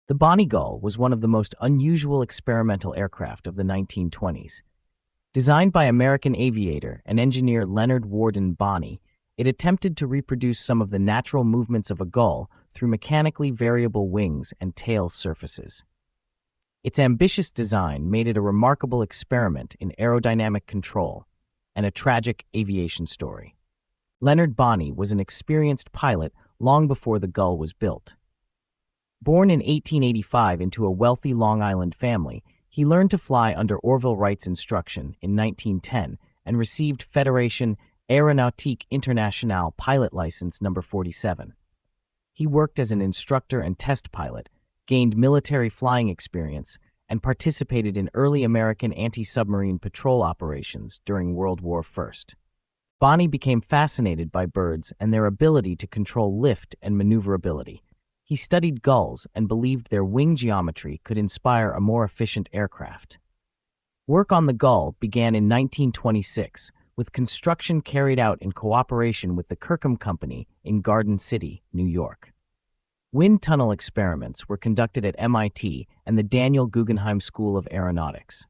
The Bonney Gull was one of the most unusual experimental aircraft of the 1920s. Designed by American aviator and engineer Leonard Warden Bonney, it attempted to reproduce some of the natural movements of a gull through mechanically variable wings and tail surfaces. Its ambitious design made it a remarkable experiment in aerodynamic control and a tragic aviation story. Leonard Bonney was an experienced pilot long before the Gull was built. Born in 1885 into a wealthy Long Island family, he learned to fly under Orville Wright's instruction in 1910 and received Fédération Aéronautique Internationale pilot license number 47. He worked as an instructor and test pilot, gained military flying experience, and participated in early American anti-submarine patrol operations during World War I. Bonney became fascinated by birds and their ability to control lift and maneuverability. He studied gulls and believed their wing geometry could inspire a more efficient aircraft. Work on the Gull began in 1926, with construction carried out in cooperation with the Kirkham Company in Garden City, New York. Wind tunnel experiments were conducted at MIT and the Daniel Guggenheim School of Aeronautics.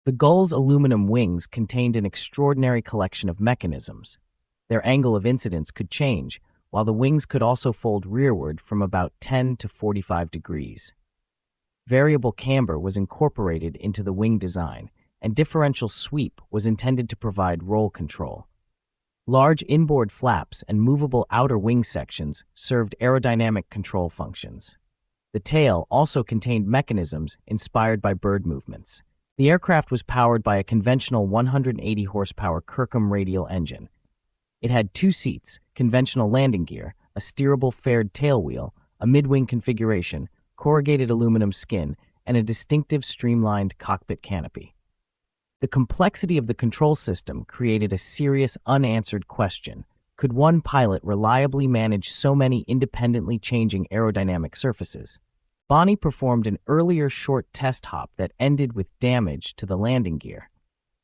The Gull's aluminum wings contained an extraordinary collection of mechanisms. Their angle of incidence could change, while the wings could also fold rearward from about 10 to 45 degrees. Variable camber was incorporated into the wing design, and differential sweep was intended to provide roll control. Large inboard flaps and movable outer wing sections served aerodynamic control functions. The tail also contained mechanisms inspired by bird movements. The aircraft was powered by a conventional 180 horsepower Kirkham radial engine. It had 2 seats, conventional landing gear, a steerable faired tailwheel, a mid-wing configuration, corrugated aluminum skin, and a distinctive streamlined cockpit canopy. The complexity of the control system created a serious unanswered question. Could one pilot reliably manage so many independently changing aerodynamic surfaces? Bonney performed an earlier short test hop that ended with damage to the landing gear.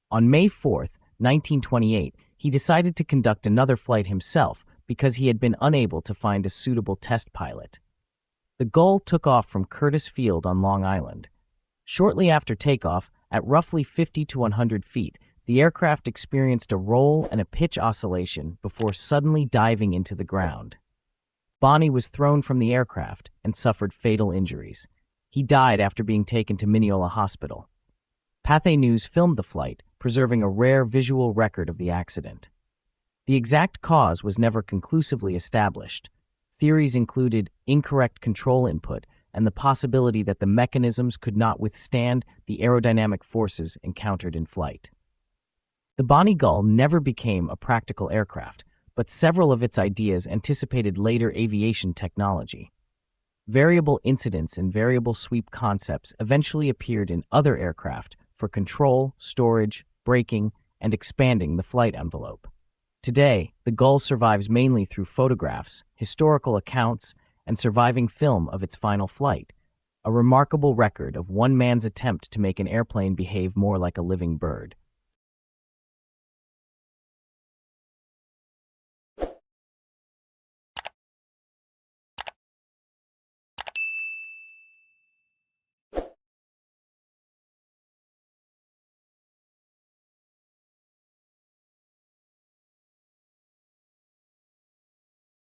On May 4, 1928, he decided to conduct another flight himself because he had been unable to find a suitable test pilot. The Gull took off from Curtis Field on Long Island. Shortly after takeoff, at roughly 50 to 100 feet, the aircraft experienced a roll and a pitch oscillation before suddenly diving into the ground. Bonney was thrown from the aircraft and suffered fatal injuries. He died after being taken to Mineola Hospital. Pathé News filmed the flight, preserving a rare visual record of the accident. The exact cause was never conclusively established. Theories included incorrect control input and the possibility that the mechanisms could not withstand the aerodynamic forces encountered in flight. The Bonney Gull never became a practical aircraft, but several of its ideas anticipated later aviation technology. Variable incidence and variable sweep concepts eventually appeared in other aircraft for control, storage, braking, and expanding the flight envelope. Today, the Gull survives mainly through photographs, historical accounts, and surviving film of its final flight, a remarkable record of one man's attempt to make an airplane behave more like a living bird.